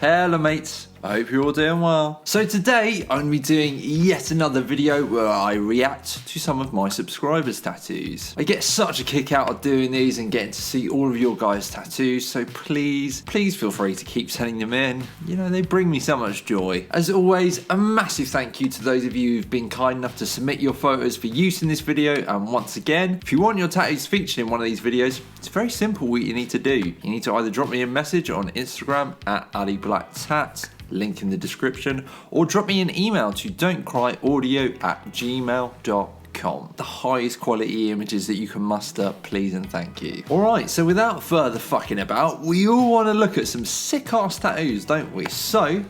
Hello mates, I hope you're all doing well. So today I'm going to be doing yet another video where I react to some of my subscribers' tattoos. I get such a kick out of doing these and getting to see all of your guys' tattoos, so please feel free to keep sending them in. You know, they bring me so much joy. As always, a massive thank you to those of you who've been kind enough to submit your photos for use in this video, and once again, if you want your tattoos featured in one of these videos, it's very simple what you need to do. You need to either drop me a message on Instagram at AliBlackTat, link in the description, or drop me an email to don'tcryaudio@gmail.com. The highest quality images that you can muster, please and thank you. Alright, so without further fucking about, we all want to look at some sick ass tattoos, don't we? So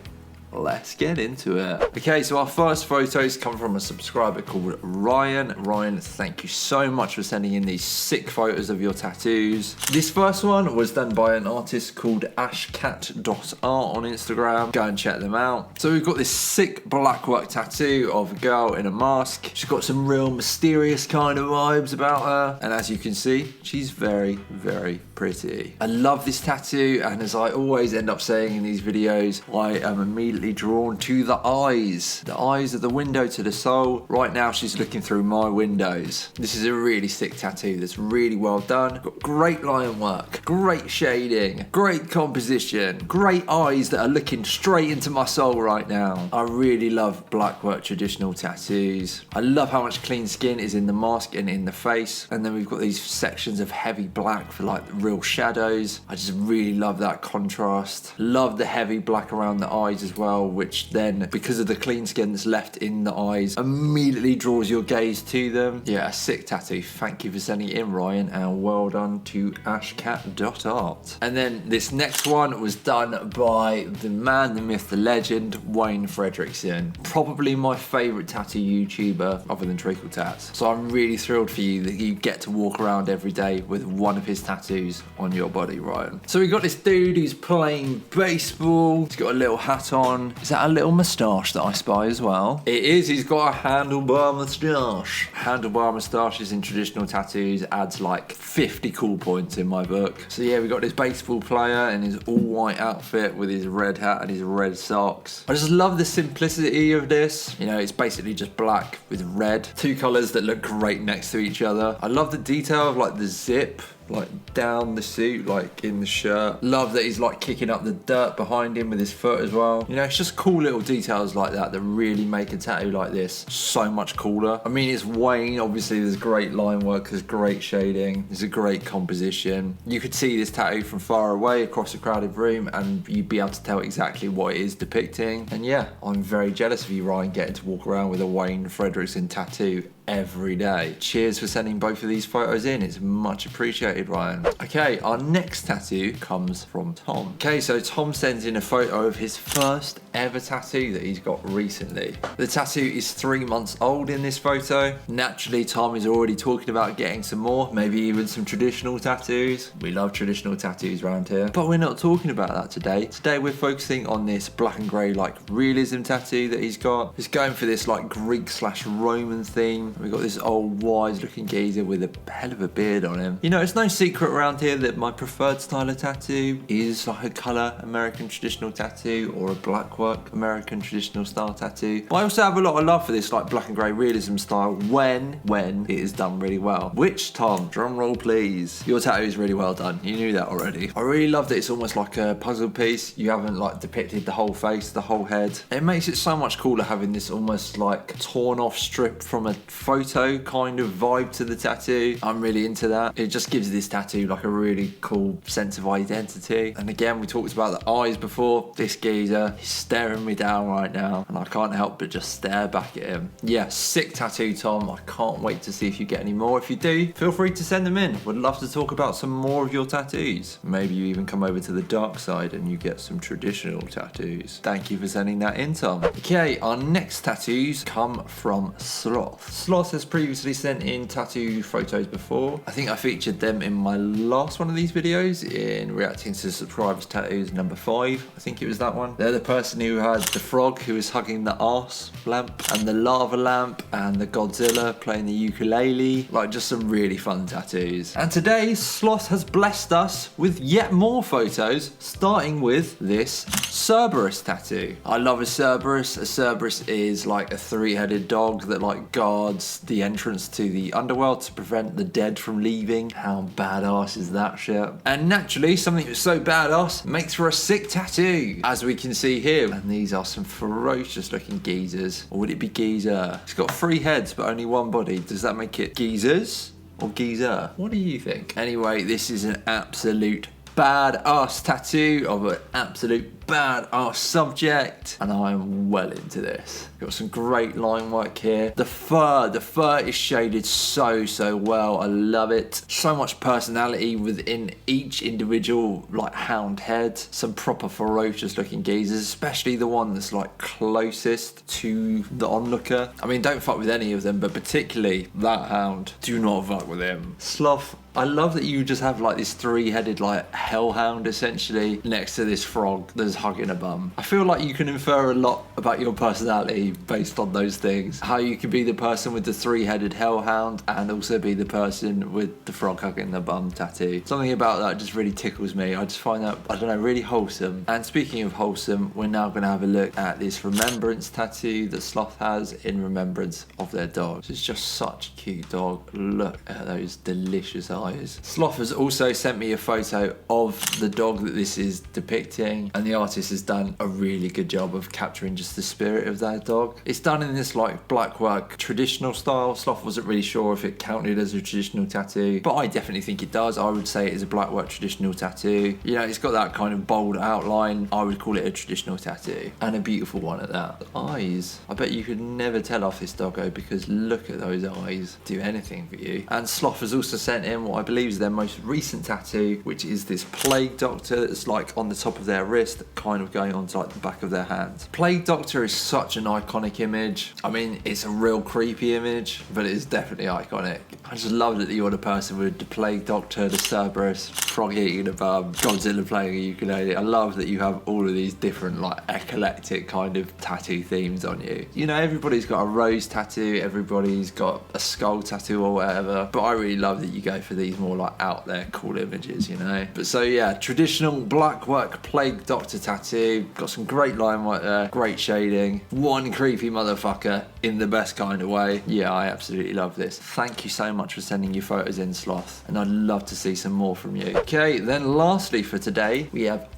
let's get into it. Okay, so our first photos come from a subscriber called Ryan. Ryan, thank you so much for sending in these sick photos of your tattoos. This first one was done by an artist called sickkkk on Instagram. Go and check them out. So we've got this sick blackwork tattoo of a girl in a mask. She's got some real mysterious kind of vibes about her. And as you can see, she's very, very pretty. I love this tattoo, and as I always end up saying in these videos, I am immediately drawn to the eyes. The eyes are the window to the soul. Right now she's looking through my windows. This is a really sick tattoo that's really well done. Got great line work, great shading, great composition, great eyes that are looking straight into my soul right now. I really love blackwork traditional tattoos. I love how much clean skin is in the mask and in the face, and then we've got these sections of heavy black for like the real shadows. I just really love that contrast. Love the heavy black around the eyes as well, which then, because of the clean skin that's left in the eyes, immediately draws your gaze to them. Yeah, a sick tattoo. Thank you for sending it in, Ryan, and well done to sickkkk.art. And then this next one was done by the man, the myth, the legend, Wayne Fredrickson. Probably my favourite tattoo YouTuber other than Treacle Tats. So I'm really thrilled for you that you get to walk around every day with one of his tattoos on your body, Ryan. So we got this dude who's playing baseball. He's got a little hat on. Is that a little moustache that I spy as well? It is. He's got a handlebar moustache. Handlebar moustaches in traditional tattoos adds like 50 cool points in my book. So yeah, we got this baseball player in his all white outfit with his red hat and his red socks. I just love the simplicity of this. You know, it's basically just black with red. Two colours that look great next to each other. I love the detail of like the zip, like down the suit, like in the shirt. Love that he's like kicking up the dirt behind him with his foot as well. You know, it's just cool little details like that that really make a tattoo like this so much cooler. I mean, it's Wayne, obviously there's great line work, there's great shading, there's a great composition. You could see this tattoo from far away across a crowded room and you'd be able to tell exactly what it is depicting. And yeah, I'm very jealous of you, Ryan, getting to walk around with a Wayne Fredrickson tattoo every day. Cheers for sending both of these photos in. It's much appreciated, Ryan. Okay, our next tattoo comes from Tom. Okay, so Tom sends in a photo of his first ever tattoo that he's got recently. The tattoo is 3 months old in this photo. Naturally, Tom is already talking about getting some more, maybe even some traditional tattoos. We love traditional tattoos around here, but we're not talking about that today. Today we're focusing on this black and grey like realism tattoo that he's got. He's going for this like Greek/Roman theme. We've got this old wise looking geezer with a hell of a beard on him. You know, it's no secret around here that my preferred style of tattoo is like a colour American traditional tattoo or a blackwork American traditional style tattoo. But I also have a lot of love for this like black and grey realism style when it is done really well. Which, Tom, drum roll please. Your tattoo is really well done. You knew that already. I really love that it's almost like a puzzle piece. You haven't like depicted the whole face, the whole head. It makes it so much cooler having this almost like torn off strip from a photo kind of vibe to the tattoo. I'm really into that. It just gives this tattoo like a really cool sense of identity. And again, we talked about the eyes before. This geezer, he's staring me down right now and I can't help but just stare back at him. Yeah, sick tattoo, Tom. I can't wait to see if you get any more. If you do, feel free to send them in. Would love to talk about some more of your tattoos. Maybe you even come over to the dark side and you get some traditional tattoos. Thank you for sending that in, Tom. Okay, our next tattoos come from Sloth. Sloth has previously sent in tattoo photos before. I think I featured them in my last one of these videos in reacting to subscribers' tattoos number 5. I think it was that one. They're the person who had the frog who was hugging the arse lamp and the lava lamp and the Godzilla playing the ukulele. Like just some really fun tattoos. And today Sloth has blessed us with yet more photos, starting with this Cerberus tattoo. I love a Cerberus. A Cerberus is like a three-headed dog that like guards the entrance to the underworld to prevent the dead from leaving. How badass is that shit? And naturally, something that's so badass makes for a sick tattoo, as we can see here. And these are some ferocious looking geezers. Or would it be geezer? It's got 3 heads but only 1 body. Does that make it geezers or geezer? What do you think? Anyway, this is an absolute badass tattoo of an absolute badass subject, and I'm well into this. Got some great line work here. The fur is shaded so well. I love it. So much personality within each individual like hound head. Some proper ferocious looking geezers, especially the one that's like closest to the onlooker. I mean, don't fuck with any of them, but particularly that hound. Do not fuck with him. Sloth. I love that you just have like this 3-headed like hellhound essentially next to this frog that's hugging a bum. I feel like you can infer a lot about your personality based on those things. How you can be the person with the 3-headed hellhound and also be the person with the frog hugging the bum tattoo. Something about that just really tickles me. I just find that, I don't know, really wholesome. And speaking of wholesome, we're now going to have a look at this remembrance tattoo that Sloth has in remembrance of their dog. It's just such a cute dog. Look at those delicious eyes. Sloth has also sent me a photo of the dog that this is depicting, and the artist has done a really good job of capturing just the spirit of that dog. It's done in this like blackwork traditional style. Sloth wasn't really sure if it counted as a traditional tattoo, but I definitely think it does. I would say it is a blackwork traditional tattoo. You know, it's got that kind of bold outline. I would call it a traditional tattoo, and a beautiful one at that. The eyes, I bet you could never tell off this doggo, because look at those eyes. Do anything for you. And Sloth has also sent in what I believe is their most recent tattoo, which is this plague doctor that's like on the top of their wrist, kind of going onto like the back of their hand. Plague doctor is such an iconic image. I mean, it's a real creepy image, but it is definitely iconic. I just love that you're the person with the plague doctor, the Cerberus, frog eating a bum, Godzilla playing a ukulele. I love that you have all of these different like eclectic kind of tattoo themes on you. You know, everybody's got a rose tattoo, everybody's got a skull tattoo or whatever, but I really love that you go for these more like out there cool images, you know. But so yeah, traditional blackwork plague doctor tattoo. Got some great line work there, great shading, one creepy motherfucker in the best kind of way. Yeah, I absolutely love this. Thank you so much for sending your photos in, Sloth, and I'd love to see some more from you. Okay, then lastly for today, we have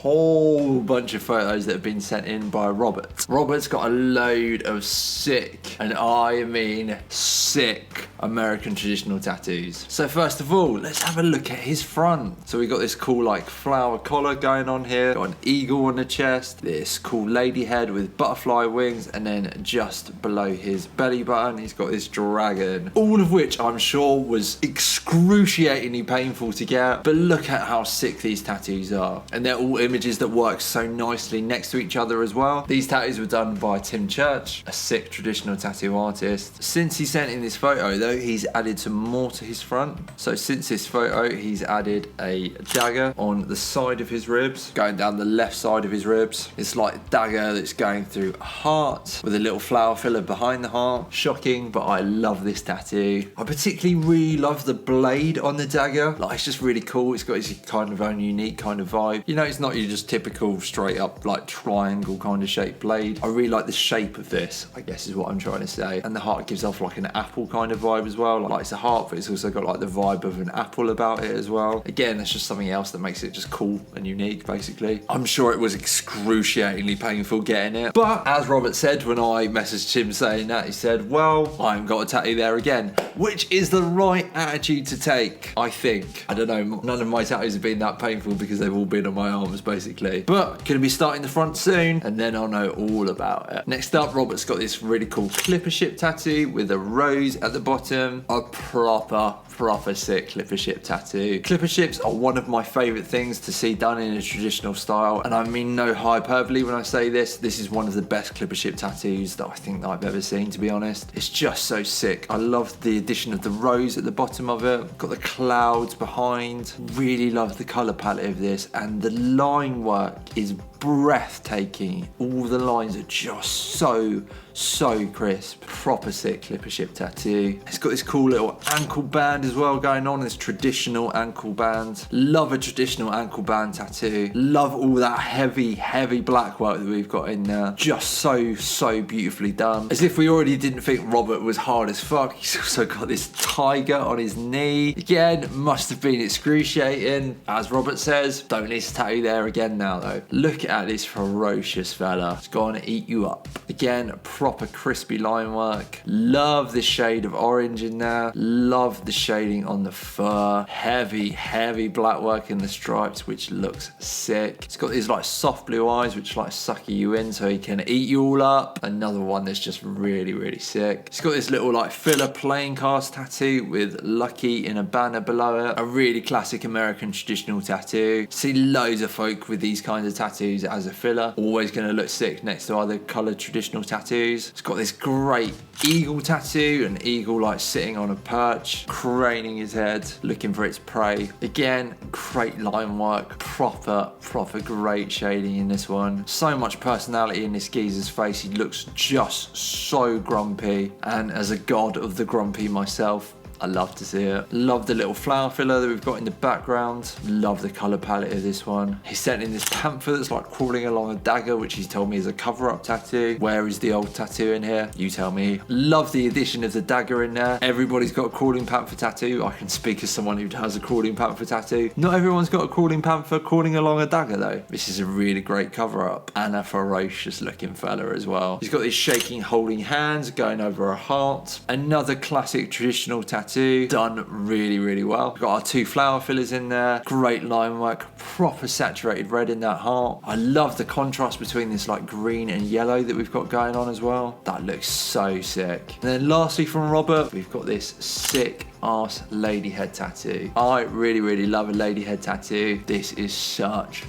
whole bunch of photos that have been sent in by Robert. Robert's got a load of sick, and I mean sick, American traditional tattoos. So first of all, let's have a look at his front. So we got this cool like flower collar going on here, got an eagle on the chest, this cool lady head with butterfly wings, and then just below his belly button, he's got this dragon. All of which I'm sure was excruciatingly painful to get, but look at how sick these tattoos are. And they're all images that work so nicely next to each other as well. These tattoos were done by Tim Church, a sick traditional tattoo artist. Since he sent in this photo though, he's added some more to his front. So since this photo, he's added a dagger on the side of his ribs, going down the left side of his ribs. It's like a dagger that's going through a heart with a little flower filler behind the heart. Shocking, but I love this tattoo. I particularly really love the blade on the dagger. Like, it's just really cool. It's got its kind of own unique kind of vibe. You know, it's not your just typical straight up like triangle kind of shaped blade. I really like the shape of this, I guess is what I'm trying to say. And the heart gives off like an apple kind of vibe as well. Like it's a heart, but it's also got like the vibe of an apple about it as well. Again, that's just something else that makes it just cool and unique, basically. I'm sure it was excruciatingly painful getting it. But as Robert said when I messaged him saying that, he said, well, I haven't got a tattoo there again, which is the right attitude to take, I think. I don't know, none of my tattoos have been that painful because they've all been on my arms, basically. But gonna be starting the front soon, and then I'll know all about it. Next up, Robert's got this really cool clipper ship tattoo with a rose at the bottom. A proper sick clipper ship tattoo. Clipper ships are one of my favourite things to see done in a traditional style, and I mean no hyperbole when I say this. This is one of the best clipper ship tattoos that I think that I've ever seen, to be honest. It's just so sick. I love the addition of the rose at the bottom of it. Got the clouds behind. Really love the colour palette of this, and the line work is breathtaking. All the lines are just so crisp. Proper sick clippership tattoo. It's got this cool little ankle band as well going on, this traditional ankle band. Love a traditional ankle band tattoo. Love all that heavy black work that we've got in there. Just so beautifully done. As if we already didn't think Robert was hard as fuck, he's also got this tiger on his knee. Again, must have been excruciating. As Robert says, don't need to tattoo there again now though. Look at this ferocious fella. It's gonna eat you up. Again, proper crispy line work. Love the shade of orange in there. Love the shading on the fur. Heavy black work in the stripes, which looks sick. It's got these like soft blue eyes, which like sucker you in so he can eat you all up. Another one that's just really sick. It's got this little like filler playing cast tattoo with Lucky in a banner below it. A really classic American traditional tattoo. See loads of folk with these kinds of tattoos as a filler. Always gonna look sick next to other coloured traditional tattoos. It's got this great eagle tattoo, an eagle like sitting on a perch, craning his head, looking for its prey. Again, great line work, proper great shading in this one. So much personality in this geezer's face. He looks just so grumpy, and as a god of the grumpy myself, I love to see it. Love the little flower filler that we've got in the background. Love the colour palette of this one. He sent in this panther that's like crawling along a dagger, which he's told me is a cover-up tattoo. Where is the old tattoo in here? You tell me. Love the addition of the dagger in there. Everybody's got a crawling panther tattoo. I can speak as someone who has a crawling panther tattoo. Not everyone's got a crawling panther crawling along a dagger though. This is a really great cover-up. And a ferocious looking fella as well. He's got these shaking, holding hands going over a heart. Another classic traditional tattoo. Done really well. We've got our two flower fillers in there. Great line work. Proper saturated red in that heart. I love the contrast between this like green and yellow that we've got going on as well. That looks so sick. And then lastly from Robert, we've got this sick arse lady head tattoo. I really love a lady head tattoo. This is such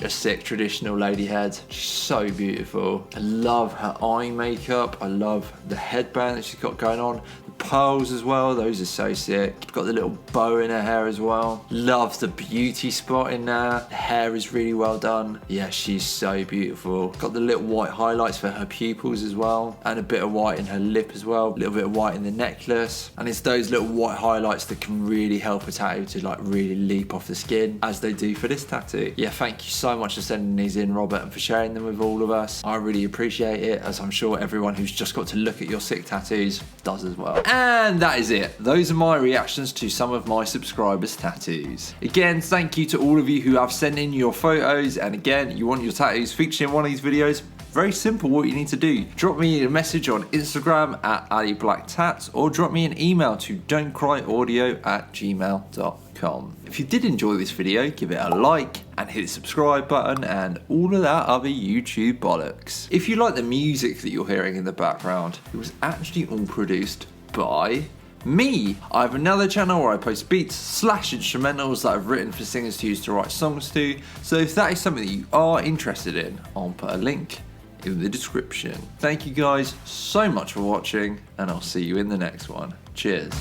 a sick traditional lady head. So beautiful. I love her eye makeup. I love the headband that she's got going on. The pearls as well, those are so sick. Got the little bow in her hair as well. Love the beauty spot in there. The hair is really well done. Yeah, she's so beautiful. Got the little white highlights for her pupils as well, and a bit of white in her lip as well. A little bit of white in the necklace, and it's those little white highlights that can really help a tattoo to like really leap off the skin, as they do for this tattoo. Yeah, thank you so much for sending these in, Robert, and for sharing them with all of us. I really appreciate it, as I'm sure everyone who's just got to look at your sick tattoos does as well. And that is it. Those are my reactions to some of my subscribers' tattoos. Again, thank you to all of you who have sent in your photos, and again, you want your tattoos featured in one of these videos. Very simple what you need to do. Drop me a message on Instagram at AliBlackTats, or drop me an email to don'tcryaudio@gmail.com. If you did enjoy this video, give it a like and hit the subscribe button and all of that other YouTube bollocks. If you like the music that you're hearing in the background, it was actually all produced by me. I have another channel where I post beats / instrumentals that I've written for singers to use to write songs to, so if that is something that you are interested in, I'll put a link in the description. Thank you guys so much for watching, and I'll see you in the next one. Cheers.